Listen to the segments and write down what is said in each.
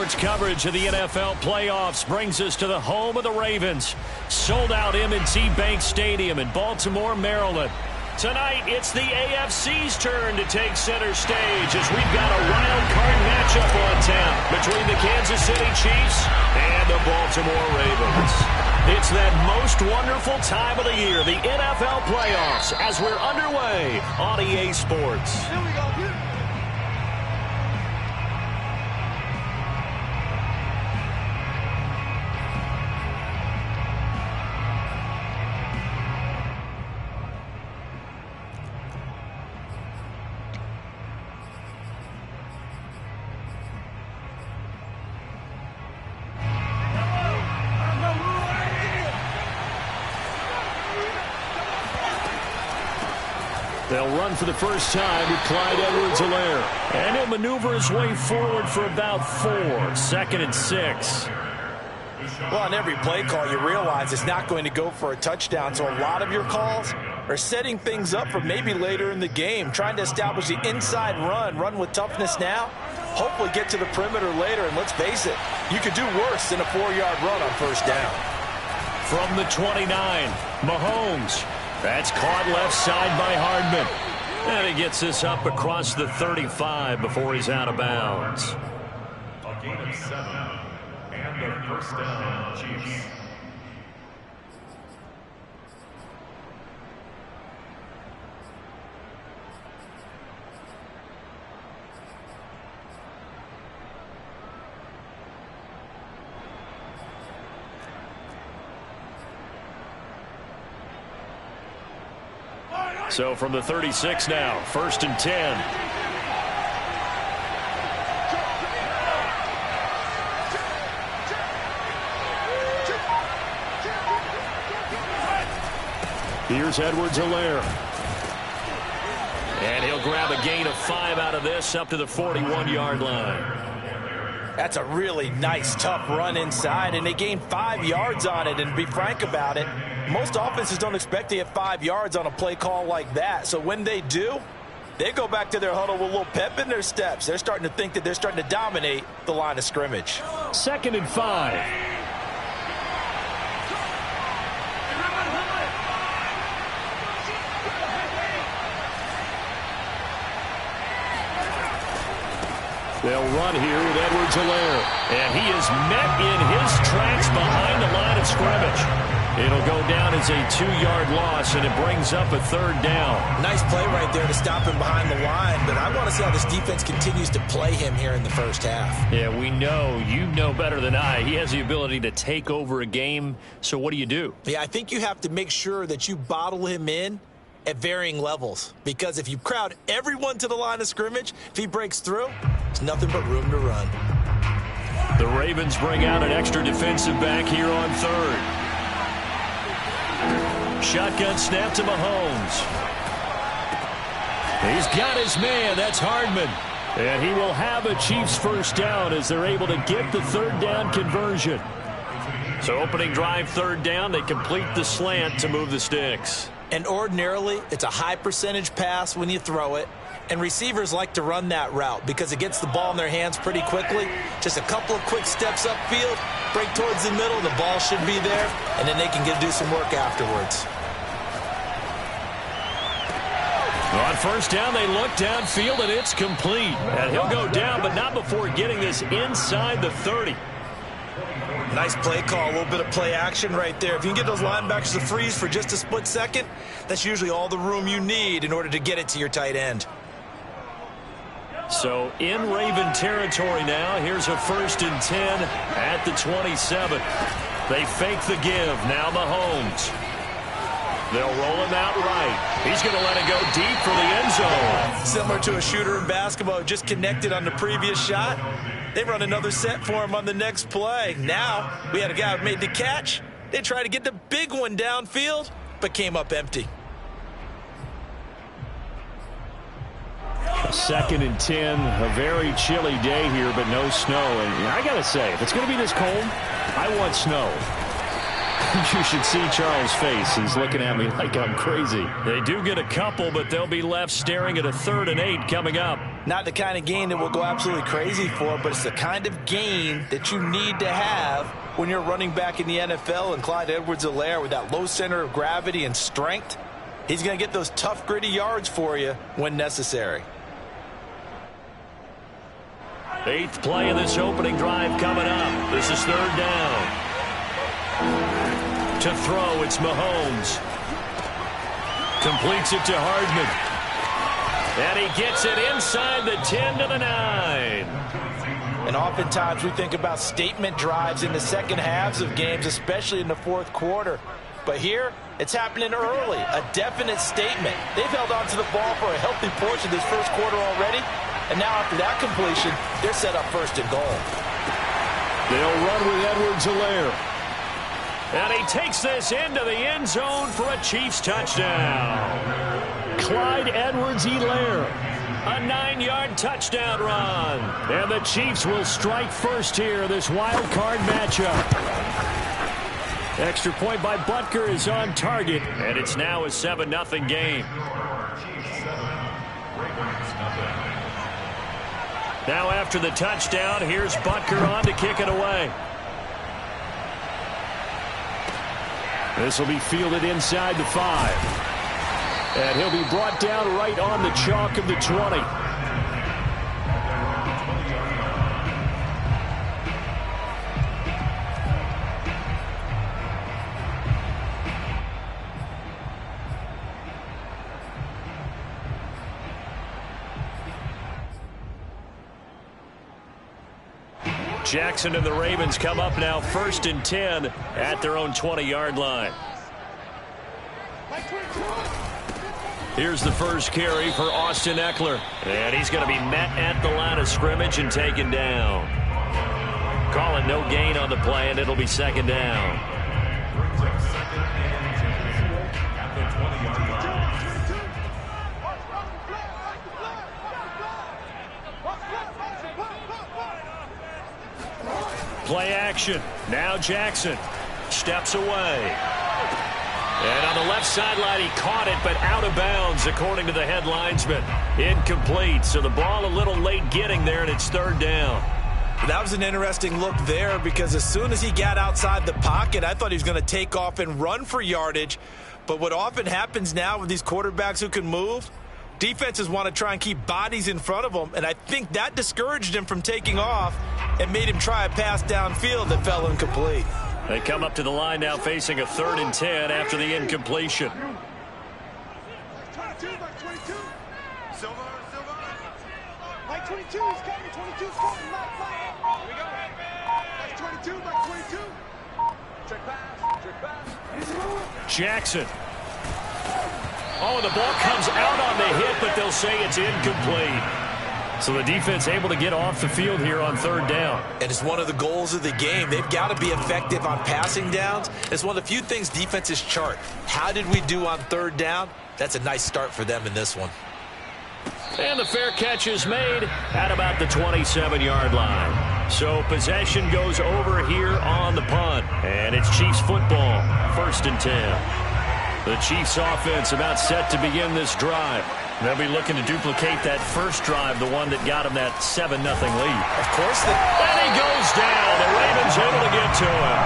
Sports coverage of the NFL playoffs brings us to the home of the Ravens. Sold out M&T Bank Stadium in Baltimore, Maryland. Tonight, it's the AFC's turn to take center stage as we've got a wild card matchup on tap between the Kansas City Chiefs and the Baltimore Ravens. It's that most wonderful time of the year, the NFL playoffs, as we're underway on EA Sports. Here we go. They'll run for the first time with Clyde Edwards-Helaire. And he'll maneuver his way forward for about 4. 2nd and 6. Well, on every play call, you realize it's not going to go for a touchdown. So a lot of your calls are setting things up for maybe later in the game, trying to establish the inside run with toughness now, hopefully get to the perimeter later. And let's face it, you could do worse than a 4-yard run on first down. From the 29, Mahomes. That's caught left side by Hardman. And he gets this up across the 35 before he's out of bounds. A gain of 7 and a first down, Chiefs. So from the 36 now, 1st and 10. Here's Edwards-Helaire. And he'll grab a gain of 5 out of this up to the 41-yard line. That's a really nice, tough run inside, and they gained 5 yards on it. And to be frank about it, most offenses don't expect to get 5 yards on a play call like that. So when they do, they go back to their huddle with a little pep in their steps. They're starting to think that they're starting to dominate the line of scrimmage. 2nd and 5. They'll run here with Edwards-Helaire. And he is met in his tracks behind the line of scrimmage. It'll go down as a 2-yard loss, and it brings up a 3rd down. Nice play right there to stop him behind the line, but I want to see how this defense continues to play him here in the first half. Yeah, we know. You know better than I. He has the ability to take over a game, so what do you do? Yeah, I think you have to make sure that you bottle him in at varying levels, because if you crowd everyone to the line of scrimmage, if he breaks through, there's nothing but room to run. The Ravens bring out an extra defensive back here on 3rd. Shotgun snap to Mahomes. He's got his man. That's Hardman. And he will have a Chiefs first down as they're able to get the 3rd down conversion. So opening drive 3rd down, they complete the slant to move the sticks. And ordinarily, it's a high percentage pass when you throw it. And receivers like to run that route because it gets the ball in their hands pretty quickly. Just a couple of quick steps upfield, break towards the middle, the ball should be there, and then they can do some work afterwards. On first down, they look downfield, and it's complete. And he'll go down, but not before getting this inside the 30. Nice play call, a little bit of play action right there. If you can get those linebackers to freeze for just a split second, that's usually all the room you need in order to get it to your tight end. So in Raven territory now, here's a 1st and 10 at the 27. They fake the give. Now Mahomes. They'll roll him out right. He's going to let it go deep for the end zone. Similar to a shooter in basketball, just connected on the previous shot. They run another set for him on the next play. Now, we had a guy who made the catch. They tried to get the big one downfield, but came up empty. 2nd and 10, a very chilly day here, but no snow. And I got to say, if it's going to be this cold, I want snow. You should see Charles' face. He's looking at me like I'm crazy. They do get a couple, but they'll be left staring at a 3rd and 8 coming up. Not the kind of game that we'll go absolutely crazy for, but it's the kind of game that you need to have when you're running back in the NFL. And Clyde Edwards-Helaire, with that low center of gravity and strength, he's going to get those tough, gritty yards for you when necessary. 8th play of this opening drive coming up. This is 3rd down. To throw, it's Mahomes. Completes it to Hardman. And he gets it inside the 10 to the 9. And oftentimes we think about statement drives in the second halves of games, especially in the 4th quarter. But here, it's happening early, a definite statement. They've held on to the ball for a healthy portion of this 1st quarter already. And now after that completion, they're set up 1st and goal. They'll run with Edwards-Helaire. And he takes this into the end zone for a Chiefs touchdown. Clyde Edwards-Helaire. A 9-yard touchdown run. And the Chiefs will strike first here, this wild card matchup. Extra point by Butker is on target. And it's now a 7-0 game. Now after the touchdown, here's Butker on to kick it away. This will be fielded inside the 5. And he'll be brought down right on the chalk of the 20. Jackson and the Ravens come up now 1st and 10 at their own 20-yard line. Here's the first carry for Austin Ekeler. And he's going to be met at the line of scrimmage and taken down. Calling no gain on the play, and it'll be 2nd down. Play action. Now Jackson steps away. And on the left sideline, he caught it, but out of bounds, according to the head linesman. Incomplete. So the ball a little late getting there, and it's 3rd down. That was an interesting look there, because as soon as he got outside the pocket, I thought he was going to take off and run for yardage. But what often happens now with these quarterbacks who can move, defenses want to try and keep bodies in front of them, and I think that discouraged him from taking off and made him try a pass downfield that fell incomplete. They come up to the line now facing a 3rd and 10 after the incompletion. Jackson. Oh, the ball comes out on the hit, but they'll say it's incomplete. So the defense able to get off the field here on 3rd down. And it's one of the goals of the game. They've got to be effective on passing downs. It's one of the few things defenses chart. How did we do on 3rd down? That's a nice start for them in this one. And the fair catch is made at about the 27-yard line. So possession goes over here on the punt. And it's Chiefs football, 1st and 10. The Chiefs offense about set to begin this drive. They'll be looking to duplicate that first drive, the one that got them that 7-0 lead. Of course. And he goes down. The Ravens able to get to him.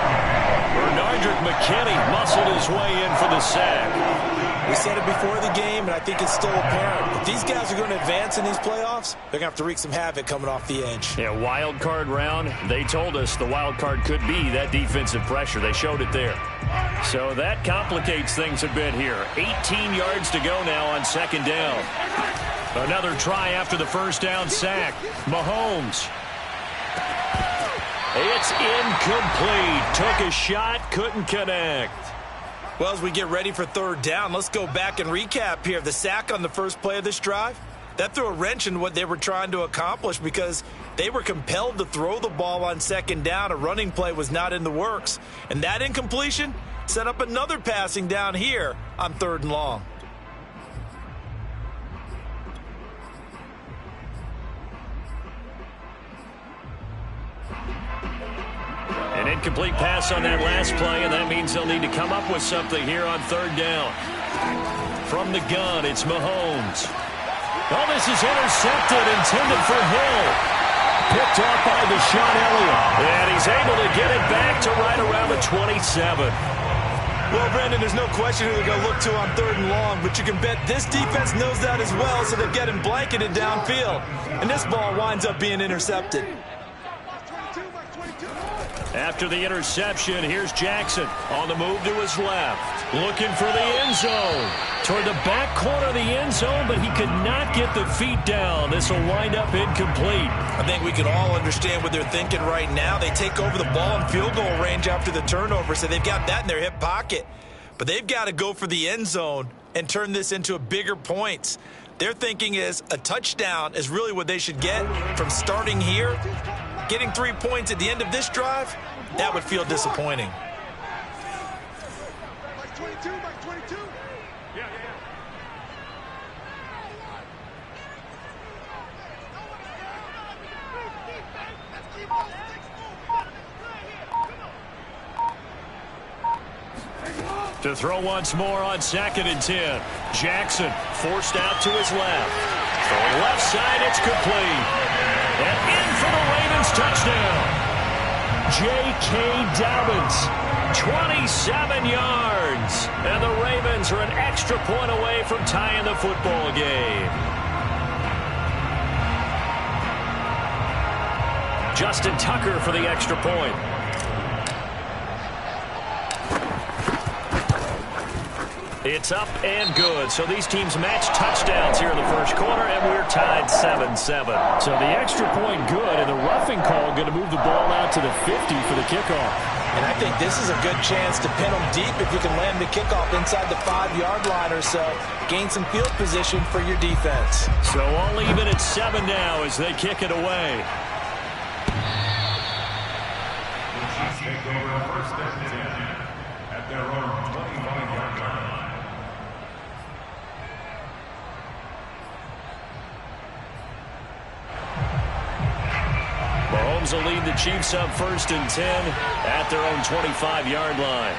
Bernardrick McKinney muscled his way in for the sack. We said it before the game, and I think it's still apparent. If these guys are going to advance in these playoffs, they're going to have to wreak some havoc coming off the edge. Yeah, wild card round. They told us the wild card could be that defensive pressure. They showed it there. So that complicates things a bit here. 18 yards to go now on 2nd down. Another try after the first down sack. Mahomes. It's incomplete. Took a shot, couldn't connect. Well, as we get ready for 3rd down, let's go back and recap here. The sack on the first play of this drive, that threw a wrench in what they were trying to accomplish because they were compelled to throw the ball on 2nd down. A running play was not in the works. And that incompletion set up another passing down here on 3rd and long. An incomplete pass on that last play, and that means they'll need to come up with something here on third down. From the gun, it's Mahomes. Oh, this is intercepted, intended for Hill. Picked off by Deshaun Elliott. And he's able to get it back to right around the 27. Well, Brandon, there's no question who they're going to look to on third and long, but you can bet this defense knows that as well, so they're getting blanketed downfield. And this ball winds up being intercepted. After the interception, here's Jackson on the move to his left. Looking for the end zone. Toward the back corner of the end zone, but he could not get the feet down. This will wind up incomplete. I think we can all understand what they're thinking right now. They take over the ball in field goal range after the turnover, so they've got that in their hip pocket. But they've got to go for the end zone and turn this into a bigger points. Their thinking is a touchdown is really what they should get from starting here. Getting 3 points at the end of this drive, that would feel disappointing. To throw once more on 2nd and 10. Jackson forced out to his left. Throwing left side, it's complete. And in for the Ravens touchdown. J.K. Dobbins, 27 yards. And the Ravens are an extra point away from tying the football game. Justin Tucker for the extra point. It's up and good. So these teams match touchdowns here in the first quarter, and we're tied 7-7. So the extra point good, and the roughing call going to move the ball out to the 50 for the kickoff. And I think this is a good chance to pin them deep if you can land the kickoff inside the 5-yard line or so. Gain some field position for your defense. So all even at 7 now as they kick it away. Take over first and 10 at their own 25-yard line. Mahomes will lead the Chiefs up 1st and 10 at their own 25-yard line.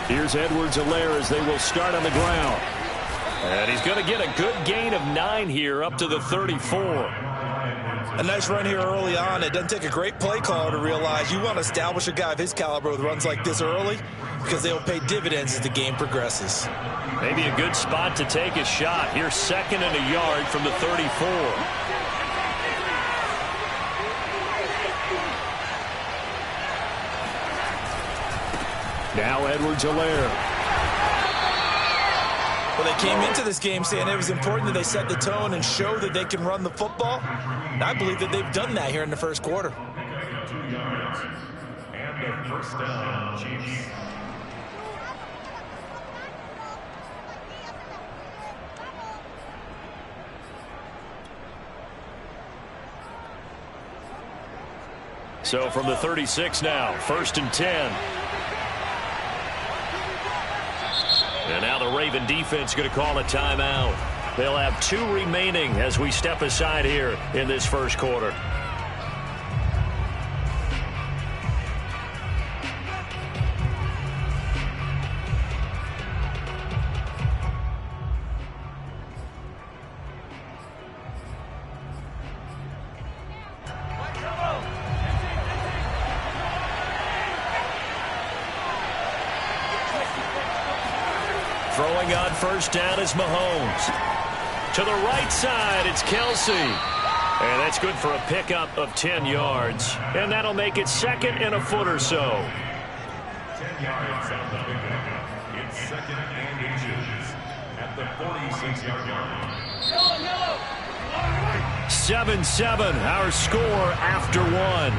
Here's Edwards-Helaire as they will start on the ground. And he's going to get a good gain of 9 here up to the 34. A nice run here early on. It doesn't take a great play caller to realize you want to establish a guy of his caliber with runs like this early because they will pay dividends as the game progresses. Maybe a good spot to take a shot. Here's 2nd and a yard from the 34. Now Edwards-Helaire. Well, they came into this game saying it was important that they set the tone and show that they can run the football. And I believe that they've done that here in the first quarter. 2 yards and a first down, Chiefs. So from the 36 now, 1st and 10. And now the Raven defense going to call a timeout. They'll have 2 remaining as we step aside here in this first quarter. Throwing on 1st down is Mahomes. To the right side, it's Kelsey. And that's good for a pickup of 10 yards. And that'll make it 2nd and a foot or so. 10 yards on the pickup. It's 2nd and inches at the 46-yard line. 7-7, our score after 1.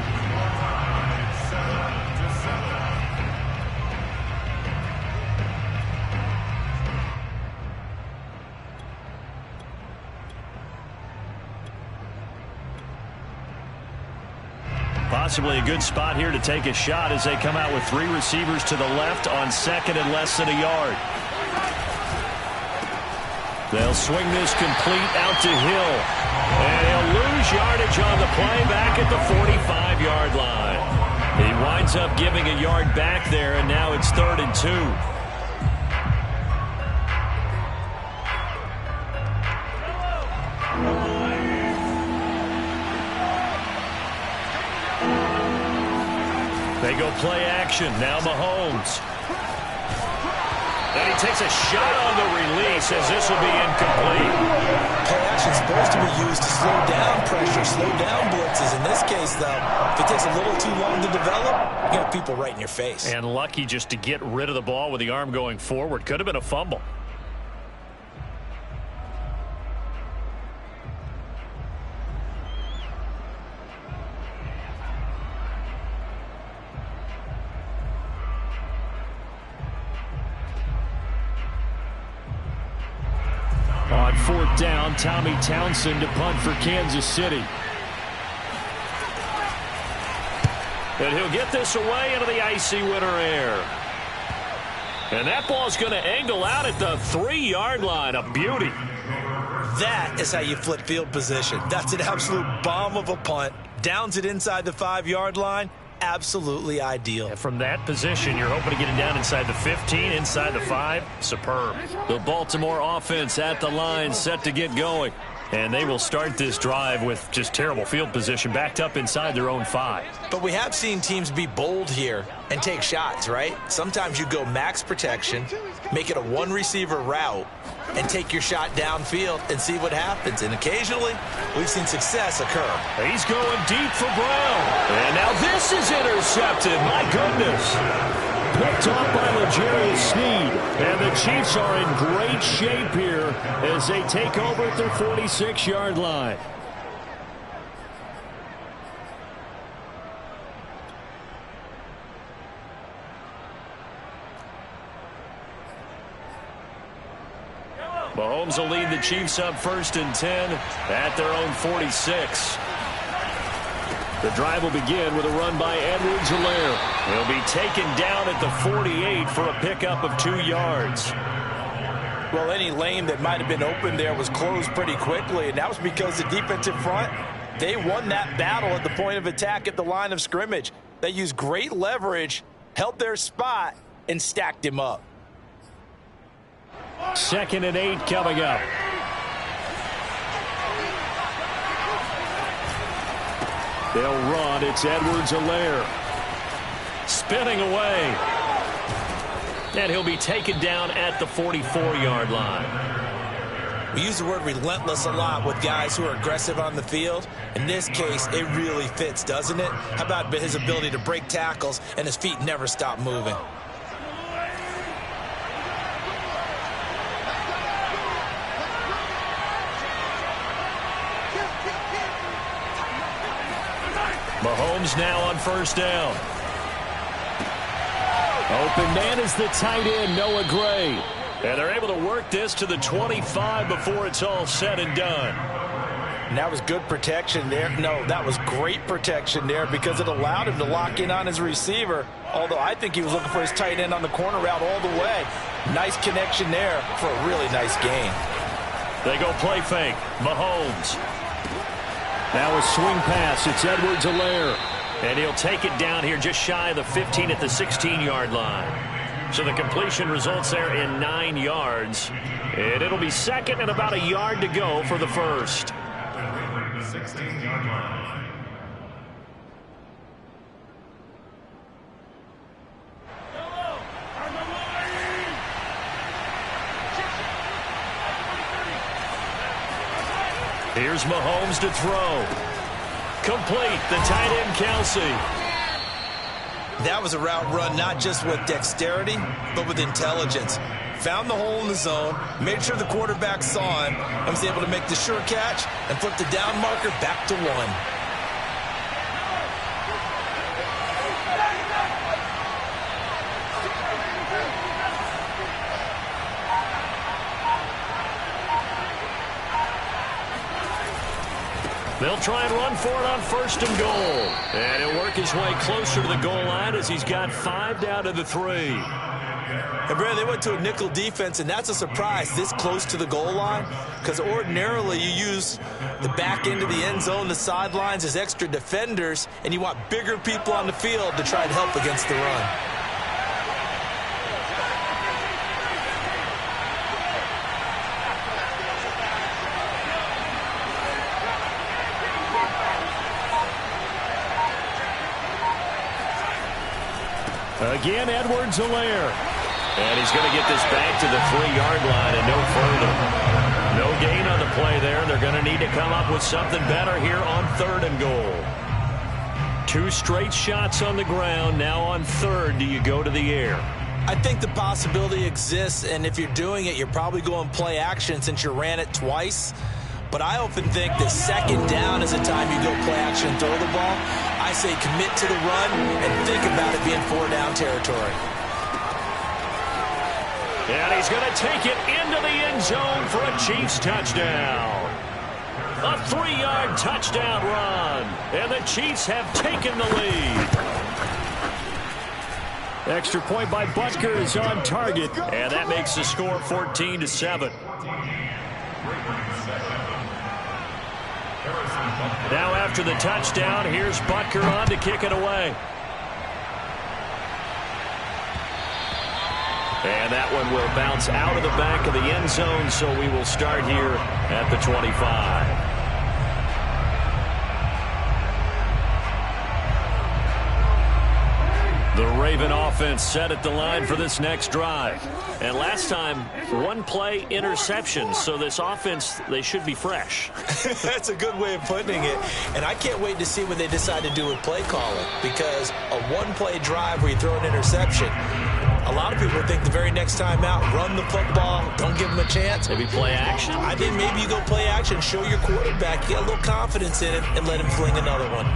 Possibly a good spot here to take a shot as they come out with 3 receivers to the left on 2nd and less than a yard. They'll swing this complete out to Hill. And he'll lose yardage on the play back at the 45-yard line. He winds up giving a yard back there, and now it's 3rd and 2. They go play action. Now Mahomes. And he takes a shot on the release as this will be incomplete. Play action is supposed to be used to slow down pressure, slow down blitzes. In this case, though, if it takes a little too long to develop, you got people right in your face. And lucky just to get rid of the ball with the arm going forward. Could have been a fumble. On 4th down, Tommy Townsend to punt for Kansas City. And he'll get this away into the icy winter air. And that ball's going to angle out at the 3-yard line. A beauty. That is how you flip field position. That's an absolute bomb of a punt. Downs it inside the 5-yard line. Absolutely ideal. And from that position, you're hoping to get it down inside the 15, inside the 5. Superb. The Baltimore offense at the line, set to get going. And they will start this drive with just terrible field position, backed up inside their own 5. But we have seen teams be bold here and take shots, right? Sometimes you go max protection, make it a one-receiver route, and take your shot downfield and see what happens. And occasionally, we've seen success occur. He's going deep for Brown. And now this is intercepted. My goodness. Picked off by L'Jarius Sneed. And the Chiefs are in great shape here as they take over at their 46-yard line. Mahomes will lead the Chiefs up 1st and 10 at their own 46. The drive will begin with a run by Edwards-Helaire. He'll be taken down at the 48 for a pickup of 2 yards. Well, any lane that might have been open there was closed pretty quickly, and that was because the defensive front, they won that battle at the point of attack at the line of scrimmage. They used great leverage, held their spot, and stacked him up. 2nd and 8 coming up. They'll run. It's Edwards-Helaire. Spinning away. And he'll be taken down at the 44-yard line. We use the word relentless a lot with guys who are aggressive on the field. In this case, it really fits, doesn't it? How about his ability to break tackles and his feet never stop moving? Mahomes now on 1st down. Open man is the tight end, Noah Gray. And they're able to work this to the 25 before it's all said and done. And that was good protection there. No, that was great protection there because it allowed him to lock in on his receiver. Although I think he was looking for his tight end on the corner route all the way. Nice connection there for a really nice gain. They go play fake. Mahomes. Now a swing pass. It's Edwards-Helaire. And he'll take it down here just shy of the 15 at the 16-yard line. So the completion results there in 9 yards. And it'll be 2nd and about a yard to go for the 1st. 16-yard line. Here's Mahomes to throw. Complete. The tight end, Kelsey. That was a route run not just with dexterity, but with intelligence. Found the hole in the zone, made sure the quarterback saw him, and was able to make the sure catch and flip the down marker back to 1. They'll try and run for it on 1st and goal. And he'll work his way closer to the goal line as he's got 5 down to the 3. And Brad, they went to a nickel defense, and that's a surprise this close to the goal line, because ordinarily you use the back end of the end zone, the sidelines as extra defenders, and you want bigger people on the field to try and help against the run. Again, Edwards-Helaire. And he's going to get this back to the 3-yard line and no further. No gain on the play there. They're going to need to come up with something better here on 3rd and goal. 2 straight shots on the ground. Now on 3rd, do you go to the air? I think the possibility exists, and if you're doing it, you're probably going play action since you ran it twice. But I often think that 2nd down is the time you go play action and throw the ball. I say commit to the run and think about it being 4-down territory. And he's going to take it into the end zone for a Chiefs touchdown. A 3-yard touchdown run. And the Chiefs have taken the lead. Extra point by Butker is on target. And that makes the score 14-7. Now after the touchdown, here's Butker on to kick it away. And that one will bounce out of the back of the end zone, so we will start here at the 25. The Raven offense set at the line for this next drive. And last time, 1 play interception, so this offense, they should be fresh. That's a good way of putting it. And I can't wait to see what they decide to do with play calling, because a 1-play drive where you throw an interception, a lot of people think the very next time out, run the football, don't give them a chance. Maybe play action? I think maybe you go play action, show your quarterback, get a little confidence in it, and let him fling another one.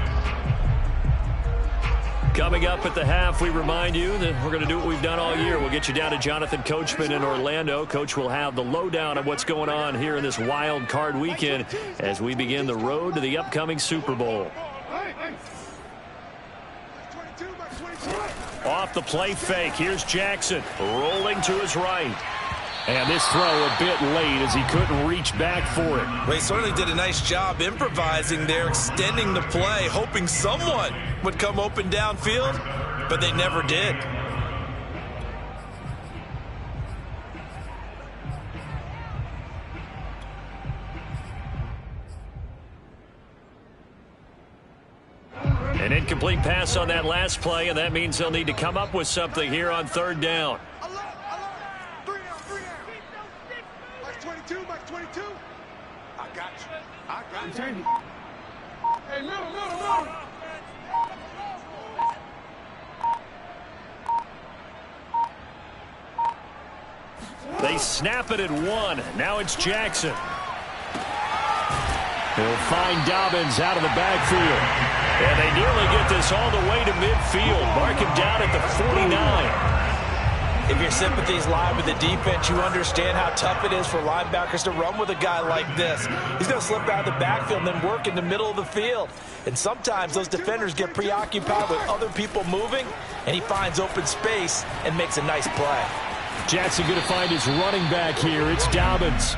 Coming up at the half, we remind you that we're going to do what we've done all year. We'll get you down to Jonathan Coachman in Orlando. Coach will have the lowdown of what's going on here in this wild card weekend as we begin the road to the upcoming Super Bowl. Off the play fake, here's Jackson rolling to his right. And this throw a bit late as he couldn't reach back for it. Well, he certainly did a nice job improvising there, extending the play, hoping someone would come open downfield, but they never did. An incomplete pass on that last play, and that means they'll need to come up with something here on 3rd down. Hey, middle. They snap it at 1. Now it's Jackson. He'll find Dobbins out of the backfield. And they nearly get this all the way to midfield. Mark him down at the 49. If your sympathies lie with the defense, you understand how tough it is for linebackers to run with a guy like this. He's going to slip out of the backfield and then work in the middle of the field. And sometimes those defenders get preoccupied with other people moving, and he finds open space and makes a nice play. Jackson going to find his running back here. It's Dobbins.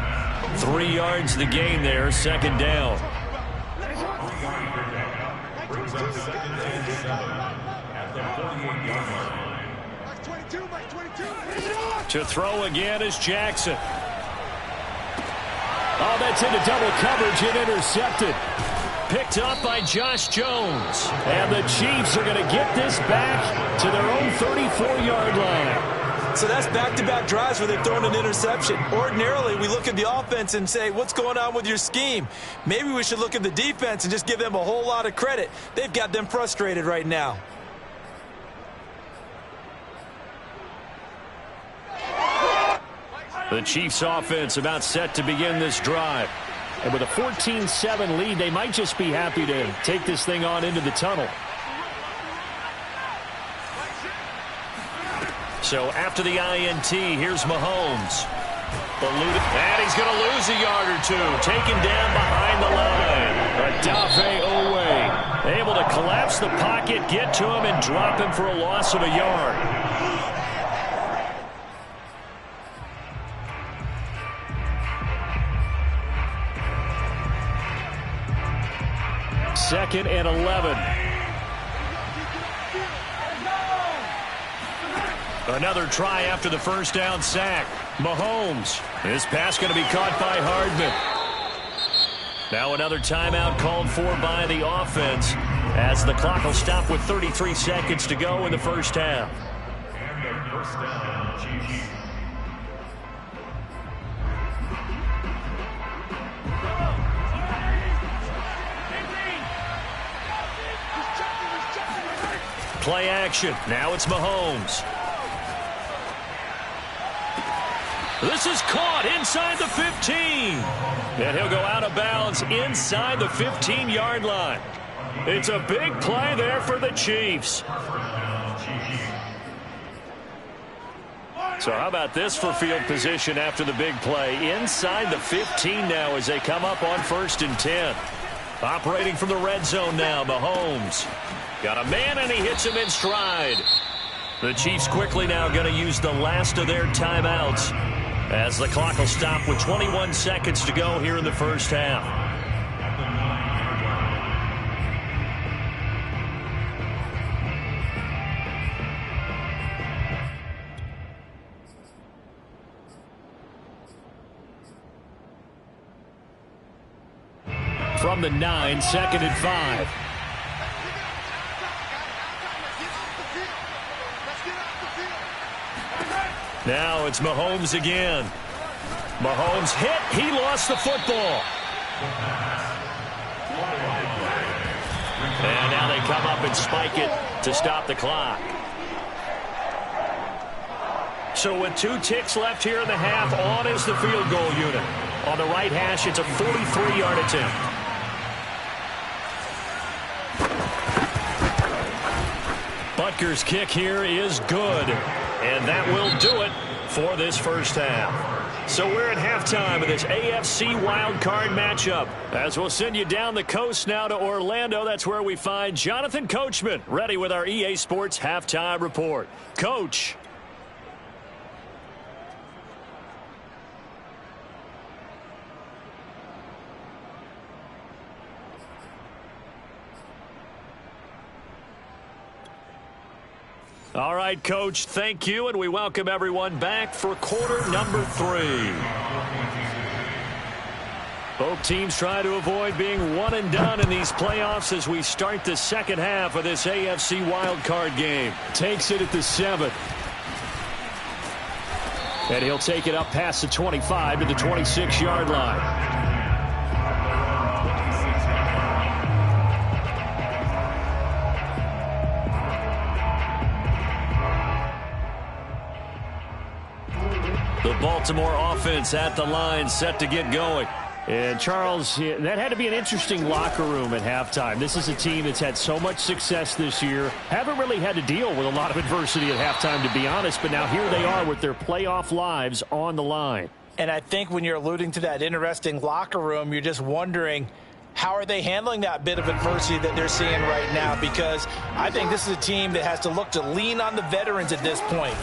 3 yards the gain there, 2nd down. To throw again is Jackson. Oh, that's into double coverage and intercepted. Picked up by Josh Jones. And the Chiefs are going to get this back to their own 34-yard line. So that's back-to-back drives where they've thrown an interception. Ordinarily, we look at the offense and say, what's going on with your scheme? Maybe we should look at the defense and just give them a whole lot of credit. They've got them frustrated right now. The Chiefs offense about set to begin this drive. And with a 14-7 lead, they might just be happy to take this thing on into the tunnel. So after the INT, here's Mahomes. And he's going to lose a yard or two. Taken down behind the line. Odafe Oweh able to collapse the pocket, get to him, and drop him for a loss of a yard. 2nd and 11. Another try after the first down sack. Mahomes. This pass going to be caught by Hardman. Now another timeout called for by the offense as the clock will stop with 33 seconds to go in the first half. And the first down, Chiefs. Play action. Now it's Mahomes. This is caught inside the 15. And he'll go out of bounds inside the 15-yard line. It's a big play there for the Chiefs. So how about this for field position after the big play? Inside the 15 now as they come up on 1st and 10. Operating from the red zone now, Mahomes. Got a man and he hits him in stride. The Chiefs quickly now going to use the last of their timeouts as the clock will stop with 21 seconds to go here in the first half. From the 9, 2nd and 5. Now it's Mahomes again. Mahomes hit. He lost the football. And now they come up and spike it to stop the clock. So with 2 ticks left here in the half, on is the field goal unit. On the right hash, it's a 43-yard attempt. Butker's kick here is good. And that will do it for this first half. So we're at halftime of this AFC wildcard matchup. As we'll send you down the coast now to Orlando, that's where we find Jonathan Coachman, ready with our EA Sports halftime report. Coach. All right, Coach, thank you, and we welcome everyone back for quarter number 3. Both teams try to avoid being one and done in these playoffs as we start the second half of this AFC wildcard game. Takes it at the 7. And he'll take it up past the 25 to the 26-yard line. The Baltimore offense at the line, set to get going. And, Charles, that had to be an interesting locker room at halftime. This is a team that's had so much success this year. Haven't really had to deal with a lot of adversity at halftime, to be honest. But now here they are with their playoff lives on the line. And I think when you're alluding to that interesting locker room, you're just wondering, how are they handling that bit of adversity that they're seeing right now? Because I think this is a team that has to look to lean on the veterans at this point.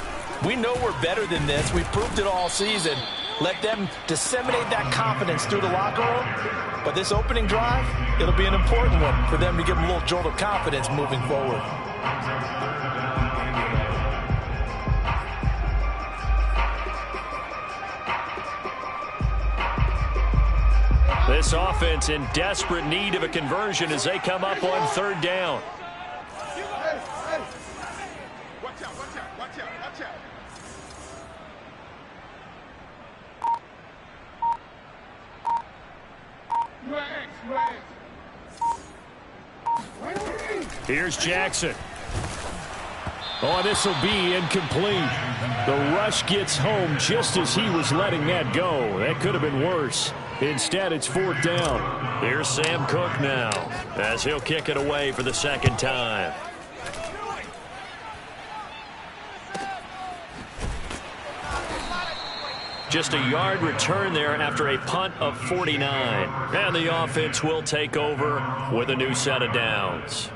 We know we're better than this. We've proved it all season. Let them disseminate that confidence through the locker room. But this opening drive, it'll be an important one for them to give them a little jolt of confidence moving forward. This offense in desperate need of a conversion as they come up on 3rd down. Here's Jackson. Oh, this will be incomplete. The rush gets home just as he was letting that go. That could have been worse. Instead, it's 4th down. Here's Sam Cook now as he'll kick it away for the 2nd time. Just a yard return there after a punt of 49. And the offense will take over with a new set of downs.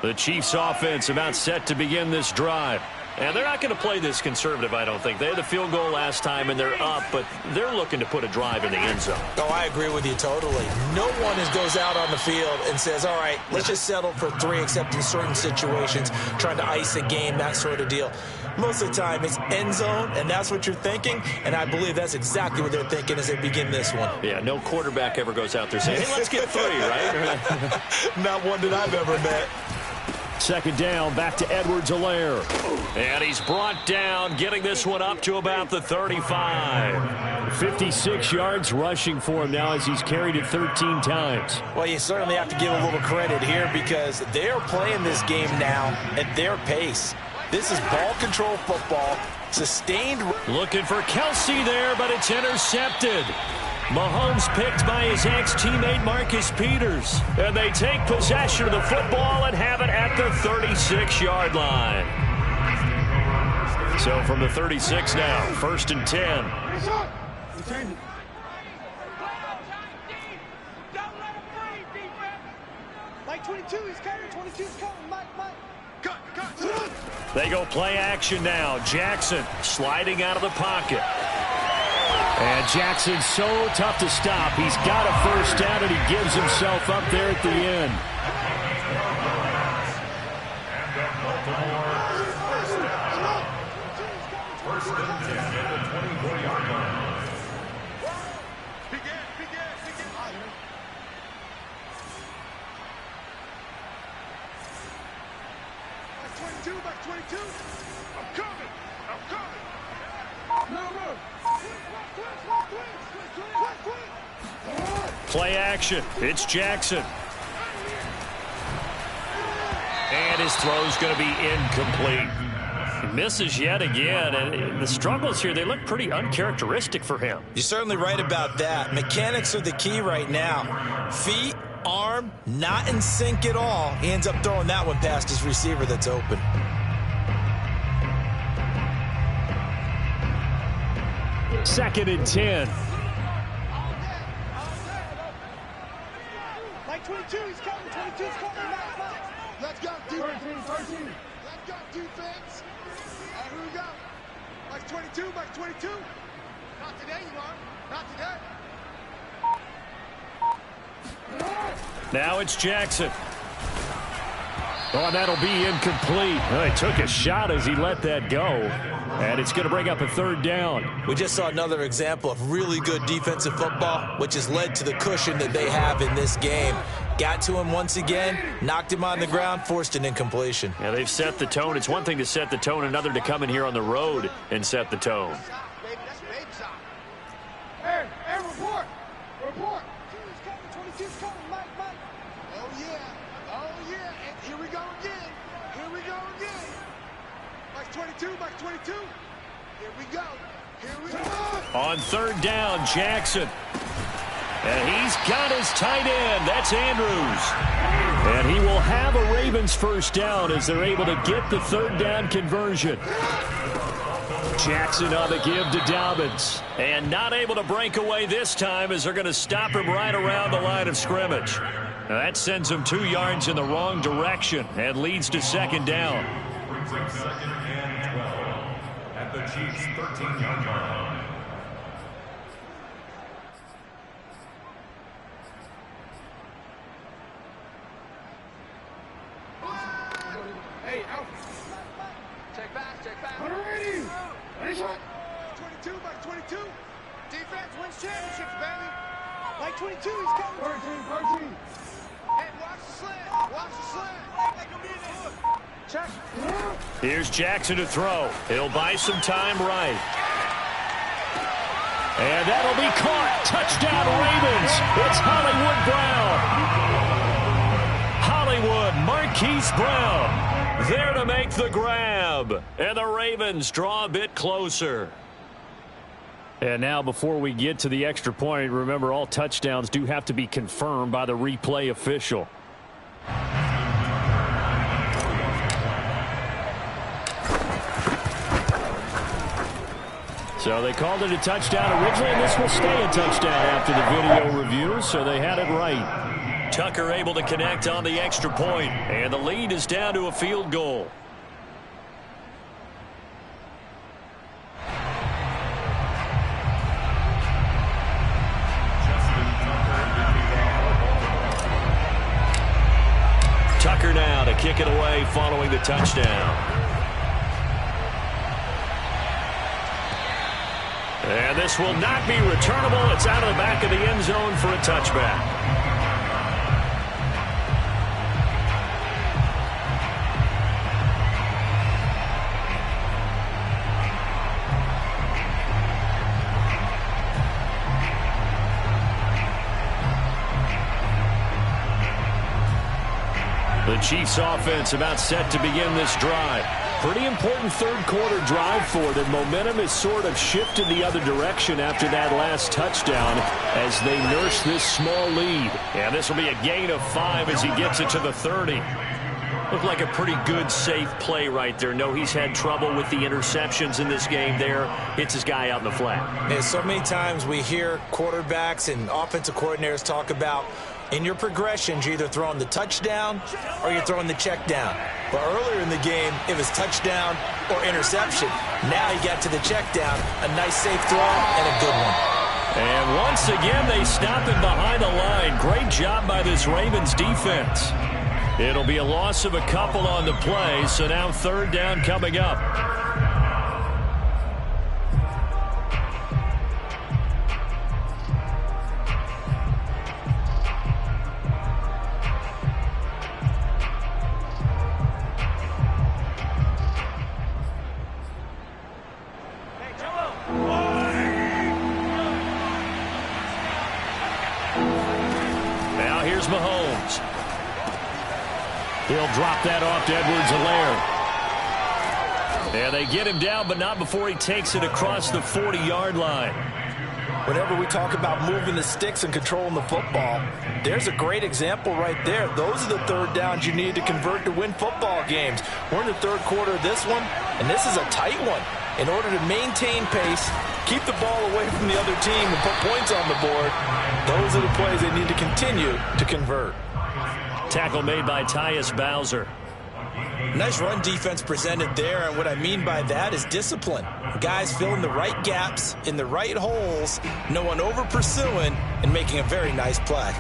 The Chiefs offense about set to begin this drive. And they're not going to play this conservative, I don't think. They had the field goal last time, and they're up, but they're looking to put a drive in the end zone. Oh, I agree with you totally. No one goes out on the field and says, all right, let's just settle for 3, except in certain situations, trying to ice a game, that sort of deal. Most of the time, it's end zone, and that's what you're thinking, and I believe that's exactly what they're thinking as they begin this one. Yeah, no quarterback ever goes out there saying, hey, let's get 3, right? Not one that I've ever met. Second down, back to Edwards-Helaire. And he's brought down, getting this one up to about the 35. 56 yards rushing for him now as he's carried it 13 times. Well, you certainly have to give a little credit here because they are playing this game now at their pace. This is ball control football, sustained. Looking for Kelsey there, but it's intercepted. Mahomes picked by his ex-teammate Marcus Peters. And they take possession of the football and have it at the 36-yard line. So from the 36 now, 1st and 10. Like 22, he's coming. 22's coming. Mike. Cut. They go play action now. Jackson sliding out of the pocket. And Jackson's so tough to stop. He's got a first down, and he gives himself up there at the end. First and 10 at the 24-yard line. Back 22. I'm coming. No. Play action. It's Jackson. And his throw's going to be incomplete. He misses yet again, and the struggles here, they look pretty uncharacteristic for him. You're certainly right about that. Mechanics are the key right now. Feet, arm, not in sync at all. He ends up throwing that one past his receiver that's open. Second and 10. Like 22, he's coming. 22's coming. Mike. Let's go, defense. 13. Let's go, defense. All right, here we go. Like 22, Mike 22. Not today, you are. Not today. Now it's Jackson. Oh, and that'll be incomplete. Well, he took a shot as he let that go. And it's going to bring up a 3rd down. We just saw another example of really good defensive football, which has led to the cushion that they have in this game. Got to him once again, knocked him on the ground, forced an incompletion. Yeah, they've set the tone. It's one thing to set the tone, another to come in here on the road and set the tone. Hey, report. 22's coming. 22's coming. Mike. Oh, yeah. And here we go again. Mike 22. Here we go. On 3rd down, Jackson. And he's got his tight end. That's Andrews. And he will have a Ravens first down as they're able to get the 3rd down conversion. Jackson on the give to Dobbins. And not able to break away this time as they're going to stop him right around the line of scrimmage. Now that sends him 2 yards in the wrong direction and leads to 2nd down. Brings up 2nd and 12 at the Chiefs' 13-yard line. Hey, out. Check back. Ready. 22, Mike 22. Defense wins championships, baby. Like 22, he's coming. 13. Hey, watch the slant. Make him beat it. Check. Here's Jackson to throw. He'll buy some time right. And that'll be caught. Touchdown, Ravens. It's Hollywood Brown. Marquise Brown there to make the grab. And the Ravens draw a bit closer. And now before we get to the extra point, remember all touchdowns do have to be confirmed by the replay official. So they called it a touchdown originally, and this will stay a touchdown after the video review, so they had it right. Tucker able to connect on the extra point, and the lead is down to a field goal. kick it away following the touchdown. And this will not be returnable. It's out of the back of the end zone for a touchback. The Chiefs offense about set to begin this drive. Pretty important third quarter drive for them. Momentum has sort of shifted the other direction after that last touchdown as they nurse this small lead. And this will be a gain of 5 as he gets it to the 30. Looked like a pretty good, safe play right there. No, he's had trouble with the interceptions in this game there. Hits his guy out in the flat. Yeah, so many times we hear quarterbacks and offensive coordinators talk about in your progressions, you're either throwing the touchdown or you're throwing the check down. But earlier in the game, it was touchdown or interception. Now he got to the check down, a nice safe throw and a good one. And once again, they stop him behind the line. Great job by this Ravens defense. It'll be a loss of a couple on the play, so now third down coming up. Now here's Mahomes. He'll drop that off to Edwards-Helaire. And they get him down, but not before he takes it across the 40-yard line. Whenever we talk about moving the sticks and controlling the football, there's a great example right there. Those are the third downs you need to convert to win football games. We're in the third quarter of this one, and this is a tight one. In order to maintain pace, keep the ball away from the other team and put points on the board, those are the plays they need to continue to convert. Tackle made by Tyus Bowser. Nice run defense presented there, and what I mean by that is discipline. Guys filling the right gaps in the right holes, no one over pursuing, and making a very nice play.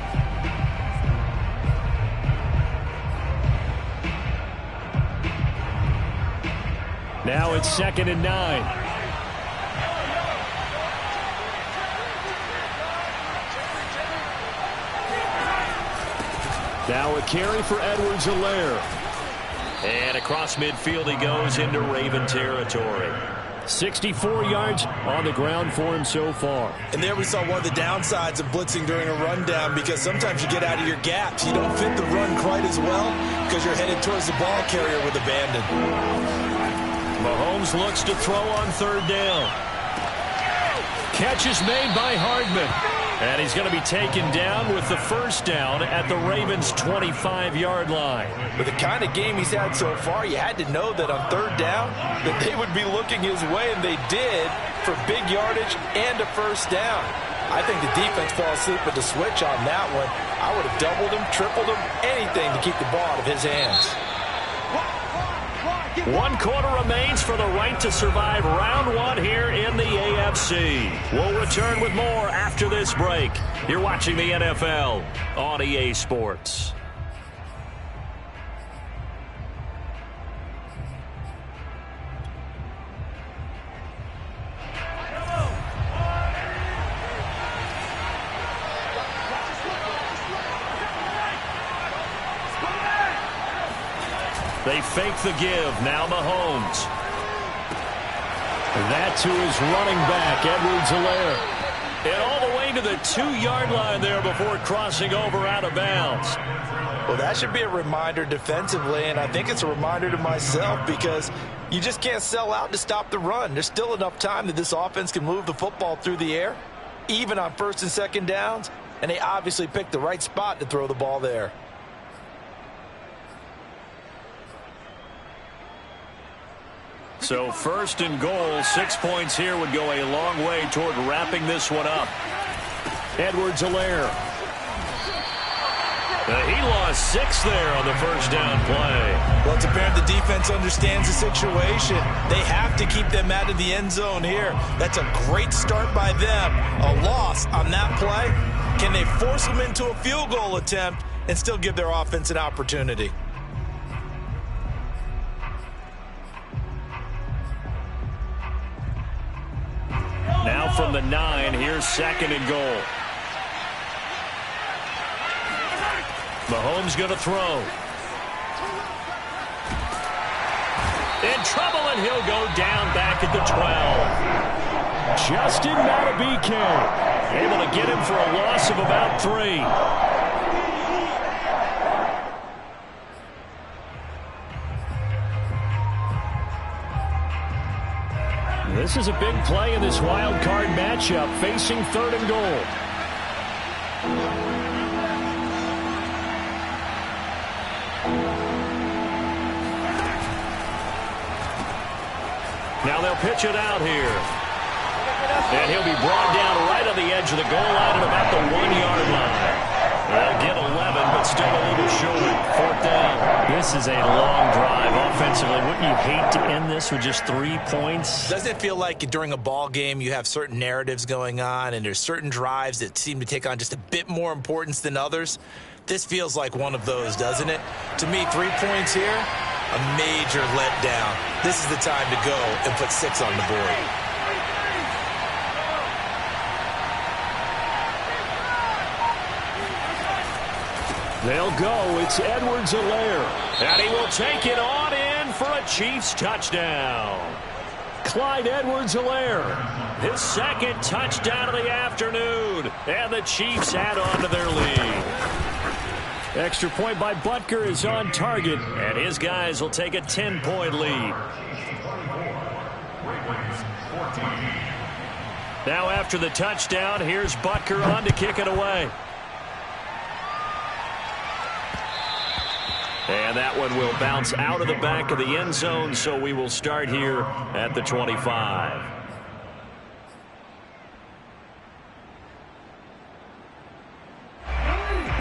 Now it's 2nd and 9. Now a carry for Edwards-Helaire. And across midfield he goes into Raven territory. 64 yards on the ground for him so far. And there we saw one of the downsides of blitzing during a rundown, because sometimes you get out of your gaps. You don't fit the run quite as well because you're headed towards the ball carrier with abandon. Mahomes looks to throw on third down. Catch is made by Hardman. And he's going to be taken down with the first down at the Ravens' 25-yard line. With the kind of game he's had so far, you had to know that on third down that they would be looking his way, and they did, for big yardage and a first down. I think the defense fell asleep with the switch on that one. I would have doubled him, tripled him, anything to keep the ball out of his hands. 1 quarter remains for the right to survive round 1 here in the AFC. We'll return with more after this break. You're watching the NFL on EA Sports. They fake the give. Now Mahomes. That to his running back, Edwards-Helaire. And all the way to the 2-yard line there before crossing over out of bounds. Well, that should be a reminder defensively, and I think it's a reminder to myself, because you just can't sell out to stop the run. There's still enough time that this offense can move the football through the air, even on 1st and 2nd downs, and they obviously picked the right spot to throw the ball there. So 1st and goal, 6 points here would go a long way toward wrapping this one up. Edwards-Helaire. He lost 6 there on the first down play. Well, it's apparent the defense understands the situation. They have to keep them out of the end zone here. That's a great start by them. A loss on that play. Can they force them into a field goal attempt and still give their offense an opportunity? from the 9. Here's 2nd and goal. Mahomes going to throw. In trouble, and he'll go down back at the 12. Justin Madubuike able to get him for a loss of about 3. This is a big play in this wild card matchup, facing 3rd and goal. Now they'll pitch it out here. And he'll be brought down right on the edge of the goal line at about the 1-yard line. They'll get 11, but still a little short. 4th down. This is a long drive offensively. Wouldn't you hate to end this with just 3 points? Doesn't it feel like during a ball game you have certain narratives going on and there's certain drives that seem to take on just a bit more importance than others? This feels like one of those, doesn't it? To me, 3 points here, a major letdown. This is the time to go and put 6 on the board. They'll go. It's Edwards-Helaire. And he will take it on in for a Chiefs touchdown. Clyde Edwards-Helaire, his 2nd touchdown of the afternoon. And the Chiefs add on to their lead. Extra point by Butker is on target. And his guys will take a 10-point lead. Now after the touchdown, here's Butker on to kick it away. And that one will bounce out of the back of the end zone, so we will start here at the 25.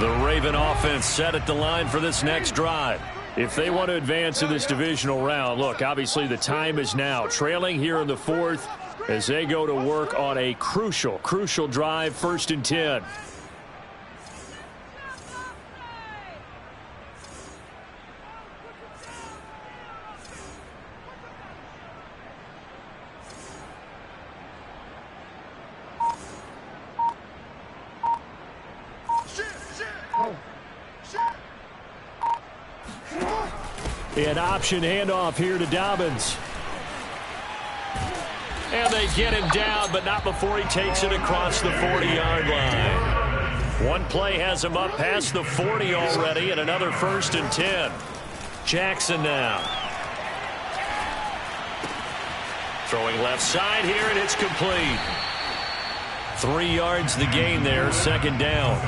The Raven offense set at the line for this next drive. If they want to advance in this divisional round, look, obviously the time is now. Trailing here in the 4th as they go to work on a crucial drive, 1st and 10. An option handoff here to Dobbins. And they get him down, but not before he takes it across the 40-yard line. One play has him up past the 40 already, and another 1st and 10. Jackson now. Throwing left side here, and it's complete. 3 yards the gain there, 2nd down.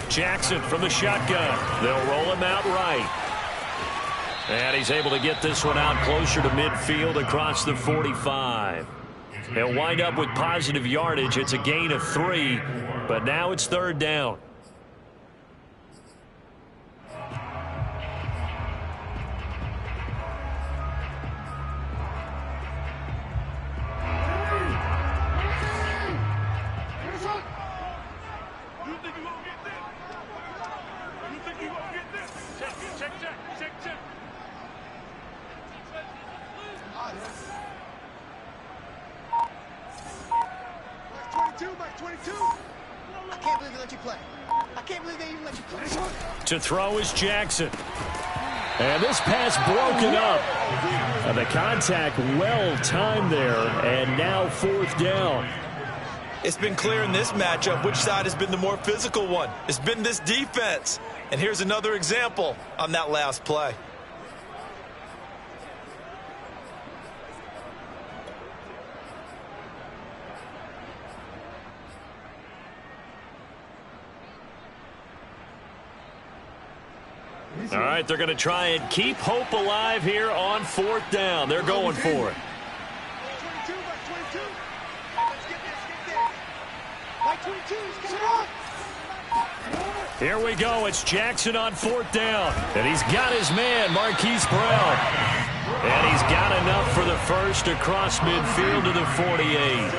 Jackson from the shotgun. They'll roll him out right. And he's able to get this one out closer to midfield across the 45. He'll wind up with positive yardage. It's a gain of 3, but now it's 3rd down. To throw is Jackson. And this pass broken up. And the contact well timed there. And now 4th down. It's been clear in this matchup which side has been the more physical one. It's been this defense. And here's another example on that last play. All right, they're going to try and keep hope alive here on 4th down. They're going for it. Here we go. It's Jackson on 4th down. And he's got his man, Marquise Brown. And he's got enough for the 1st across midfield to the 48.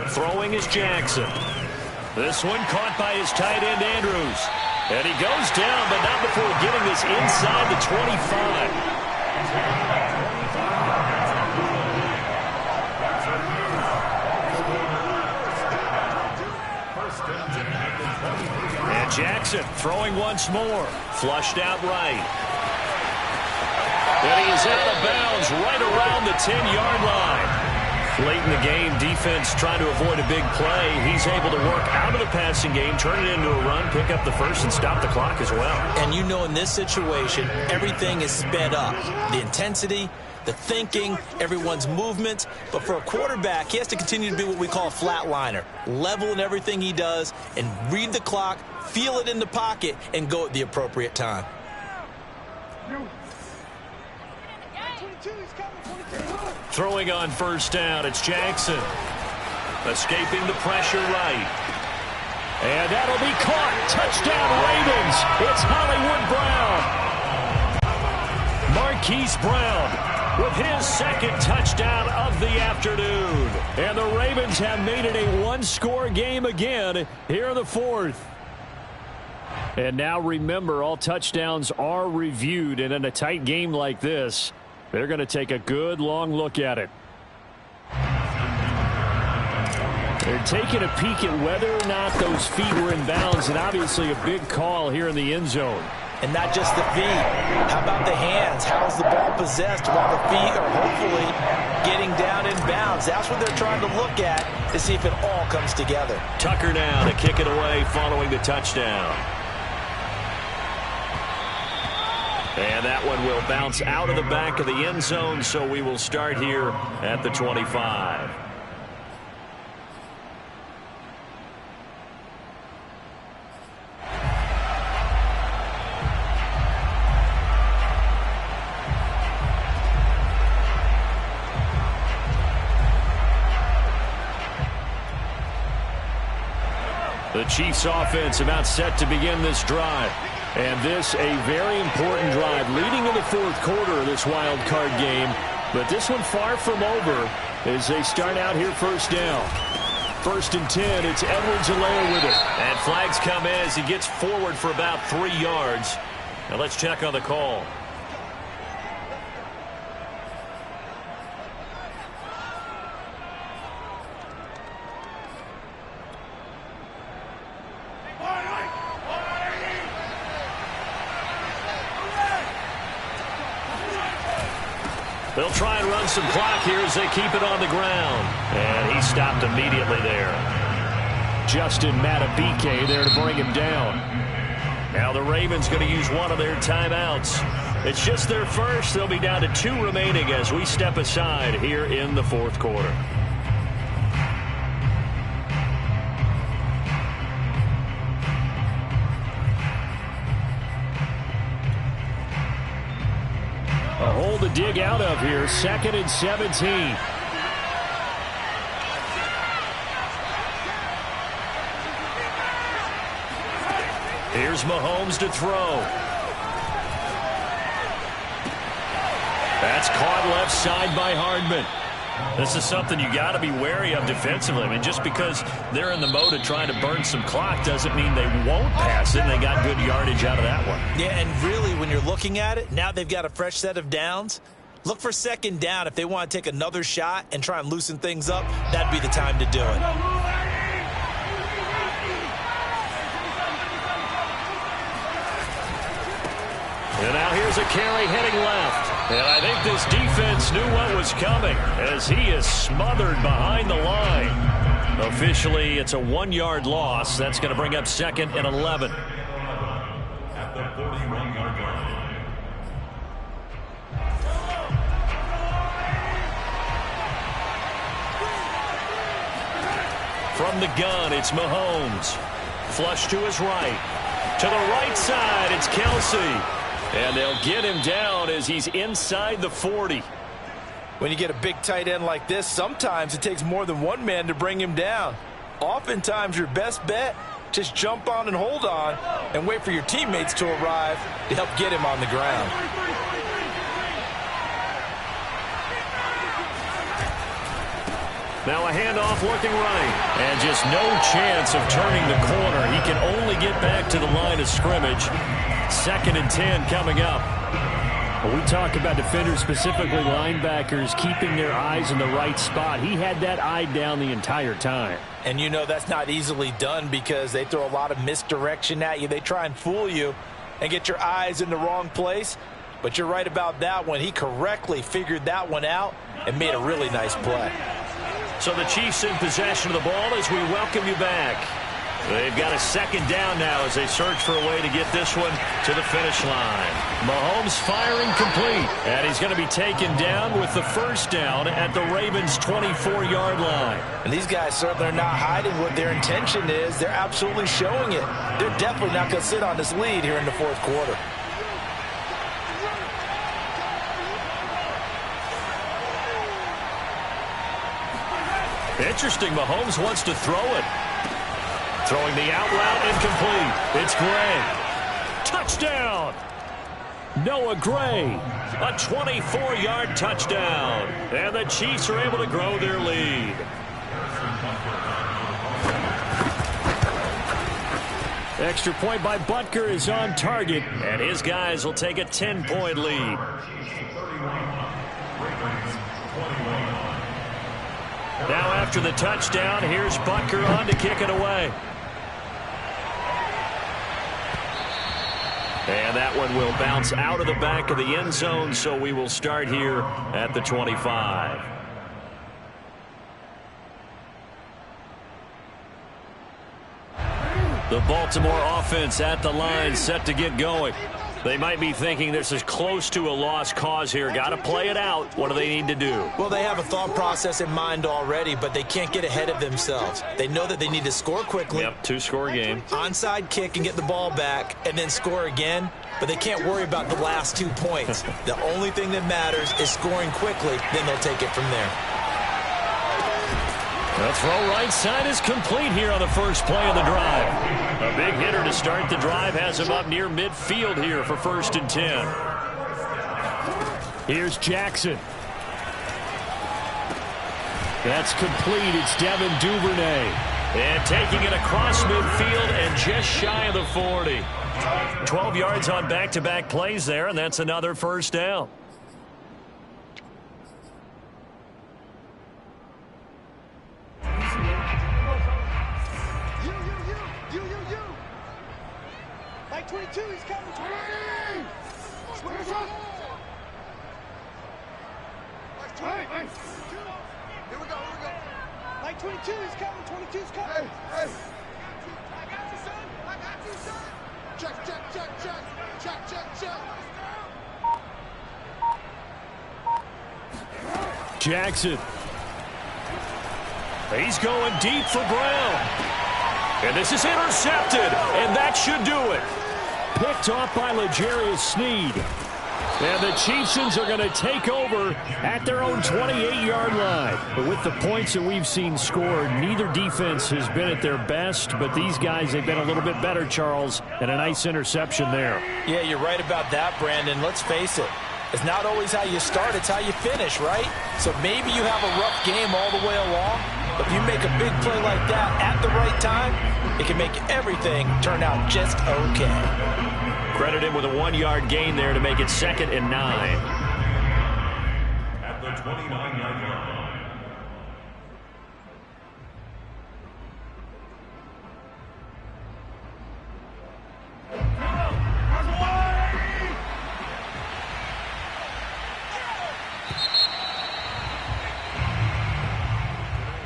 Throwing is Jackson. This one caught by his tight end, Andrews. And he goes down, but not before getting this inside the 25. And Jackson throwing once more. Flushed out right. And he is out of bounds right around the 10-yard line. Late in the game, defense trying to avoid a big play. He's able to work out of the passing game, turn it into a run, pick up the first, and stop the clock as well. And you know in this situation, everything is sped up. The intensity, the thinking, everyone's movement. But for a quarterback, he has to continue to be what we call a flatliner. Level in everything he does and read the clock, feel it in the pocket, and go at the appropriate time. Throwing on first down, it's Jackson. Escaping the pressure right. And that'll be caught. Touchdown, Ravens. It's Hollywood Brown. Marquise Brown with his second touchdown of the afternoon. And the Ravens have made it a one-score game again here in the fourth. And now remember, all touchdowns are reviewed, and in a tight game like this, they're going to take a good long look at it. They're taking a peek at whether or not those feet were in bounds, and obviously a big call here in the end zone. And not just the feet. How about the hands? How's the ball possessed while the feet are hopefully getting down in bounds? That's what they're trying to look at to see if it all comes together. Tucker now to kick it away following the touchdown. And that one will bounce out of the back of the end zone, so we will start here at the 25. The Chiefs offense about set to begin this drive. And this a very important drive leading in the fourth quarter of this wild card game. But this one far from over as they start out here first down. First and 10, it's Edwards-Helaire with it. And flags come in as he gets forward for about 3 yards. Now let's check on the call. They'll try and run some clock here as they keep it on the ground. And he stopped immediately there. Justin Madubuike there to bring him down. Now the Ravens going to use one of their timeouts. It's just their first. They'll be down to 2 remaining as we step aside here in the fourth quarter. A hole to dig out of here. 2nd and 17. Here's Mahomes to throw. That's caught left side by Hardman. This is something you got to be wary of defensively. I mean, just because they're in the mode of trying to burn some clock doesn't mean they won't pass it. And they got good yardage out of that one. Yeah, and really, when you're looking at it, now they've got a fresh set of downs. Look for 2nd down. If they want to take another shot and try and loosen things up, that'd be the time to do it. And now here's a carry heading left. And I think this defense knew what was coming as he is smothered behind the line. Officially, it's a 1-yard loss. That's going to bring up 2nd and 11. At the 41-yard line. From the gun, it's Mahomes. Flush to his right. To the right side, it's Kelsey. And they'll get him down as he's inside the 40. When you get a big tight end like this, sometimes it takes more than one man to bring him down. Oftentimes, your best bet, just jump on and hold on and wait for your teammates to arrive to help get him on the ground. Now a handoff looking right. And just no chance of turning the corner. He can only get back to the line of scrimmage. 2nd and 10 coming up. When we talk about defenders, specifically linebackers, keeping their eyes in the right spot. He had that eye down the entire time. And you know that's not easily done because they throw a lot of misdirection at you. They try and fool you and get your eyes in the wrong place. But you're right about that one. He correctly figured that one out and made a really nice play. So the Chiefs in possession of the ball as we welcome you back. They've got a 2nd down now as they search for a way to get this one to the finish line. Mahomes firing complete. And he's going to be taken down with the 1st down at the Ravens' 24-yard line. And these guys certainly are not hiding what their intention is. They're absolutely showing it. They're definitely not going to sit on this lead here in the 4th quarter. Interesting, Mahomes wants to throw it. Throwing the out route incomplete. It's Gray. Touchdown! Noah Gray. A 24-yard touchdown. And the Chiefs are able to grow their lead. Extra point by Butker is on target. And his guys will take a 10-point lead. Now after the touchdown, here's Butker on to kick it away. And that one will bounce out of the back of the end zone, so we will start here at the 25. The Baltimore offense at the line, set to get going. They might be thinking this is close to a lost cause here. Got to play it out. What do they need to do? Well, they have a thought process in mind already, but they can't get ahead of themselves. They know that they need to score quickly. Yep, 2-score game. Onside kick and get the ball back and then score again. But they can't worry about the last 2 points. The only thing that matters is scoring quickly. Then they'll take it from there. The throw right side is complete here on the first play of the drive. A big hitter to start the drive has him up near midfield here for 1st and 10. Here's Jackson. That's complete. It's Devin Duvernay. And taking it across midfield and just shy of the 40. 12 yards on back-to-back plays there, and that's another 1st down. Like 22, he's coming. 20. Switch up. Like 20. Here we go. Like 22, he's coming. 22's coming. Hey. I got you, son. Check. Jackson. He's going deep for Brown. And this is intercepted, and that should do it. Picked off by L'Jarius Sneed. And the Chiefs are going to take over at their own 28-yard line. But with the points that we've seen scored, neither defense has been at their best, but these guys have been a little bit better, Charles, and a nice interception there. Yeah, you're right about that, Brandon. Let's face it. It's not always how you start, it's how you finish, right? So maybe you have a rough game all the way along, but if you make a big play like that at the right time, it can make everything turn out just okay. Credit him with a 1-yard gain there to make it 2nd and 9. At the 29-yard line.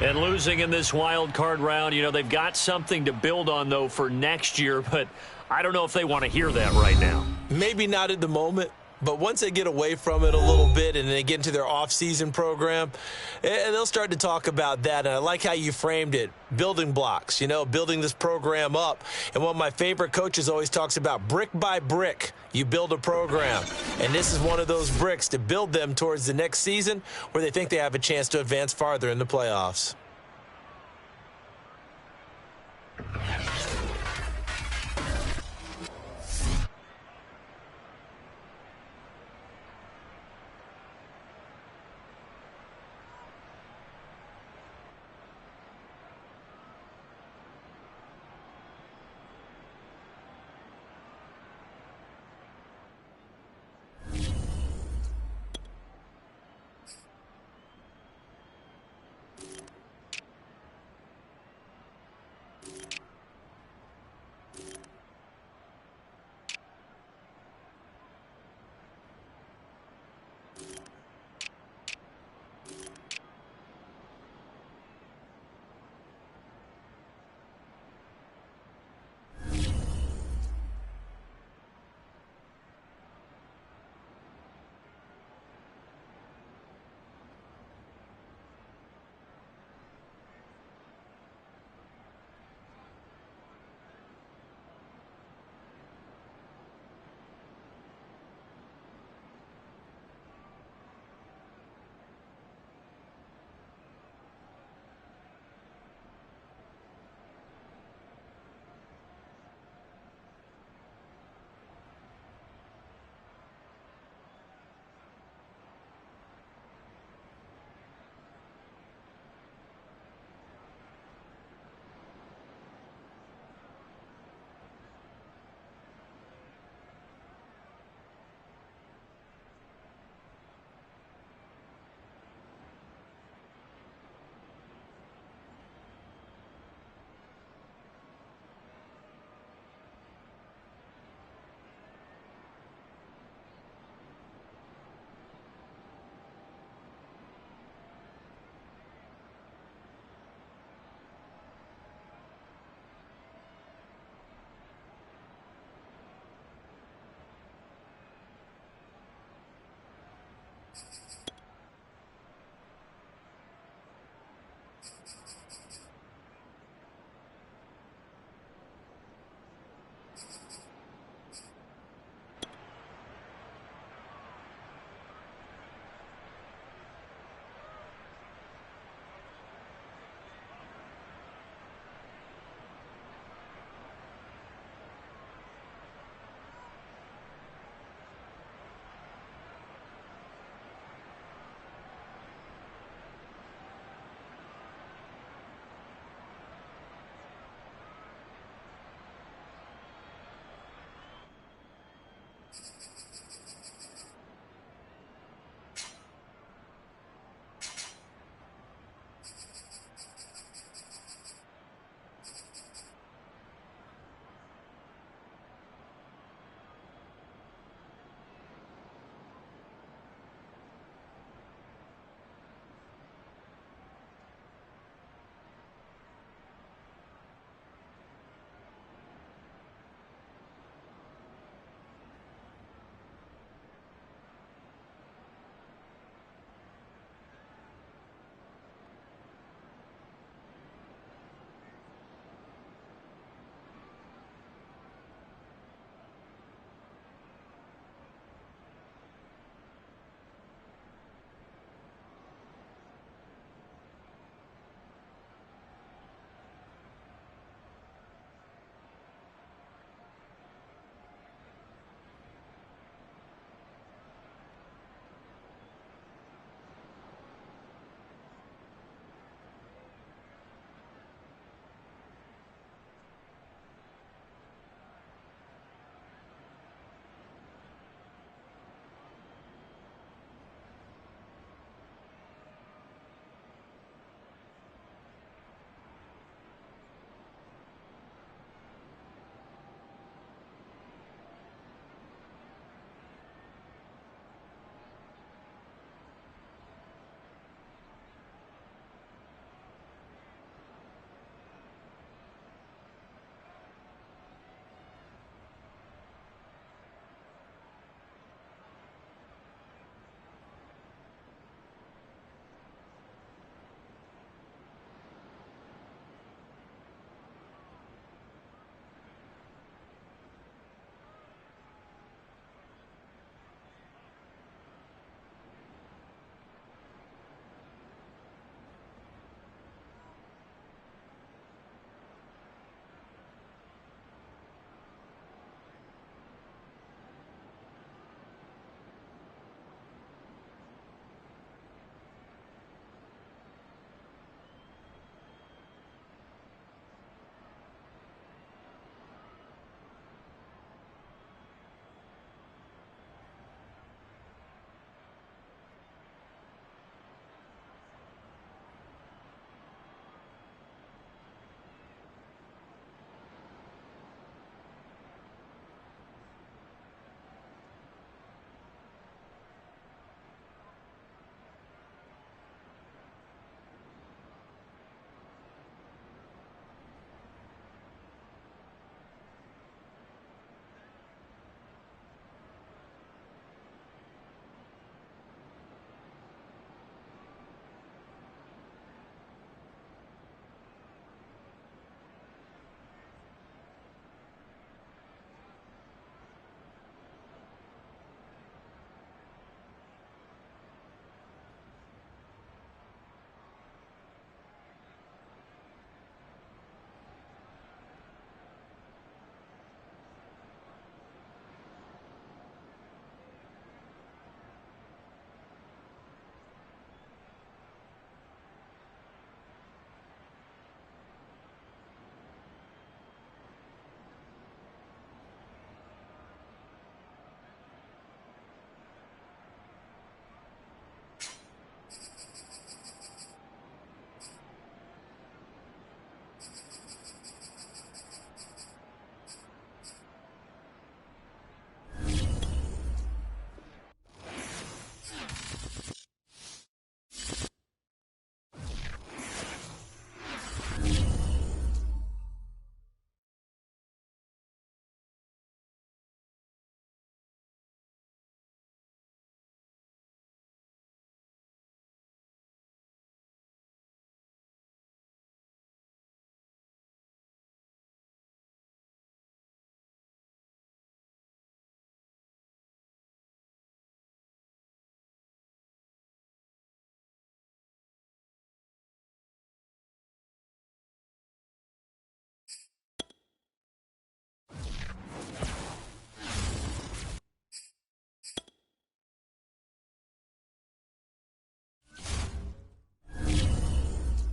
And losing in this wild card round, you know, they've got something to build on, though, for next year, but I don't know if they want to hear that right now. Maybe not at the moment, but once they get away from it a little bit and they get into their off-season program, they'll start to talk about that. And I like how you framed it, building blocks, you know, building this program up. And one of my favorite coaches always talks about brick by brick, you build a program. And this is one of those bricks to build them towards the next season where they think they have a chance to advance farther in the playoffs.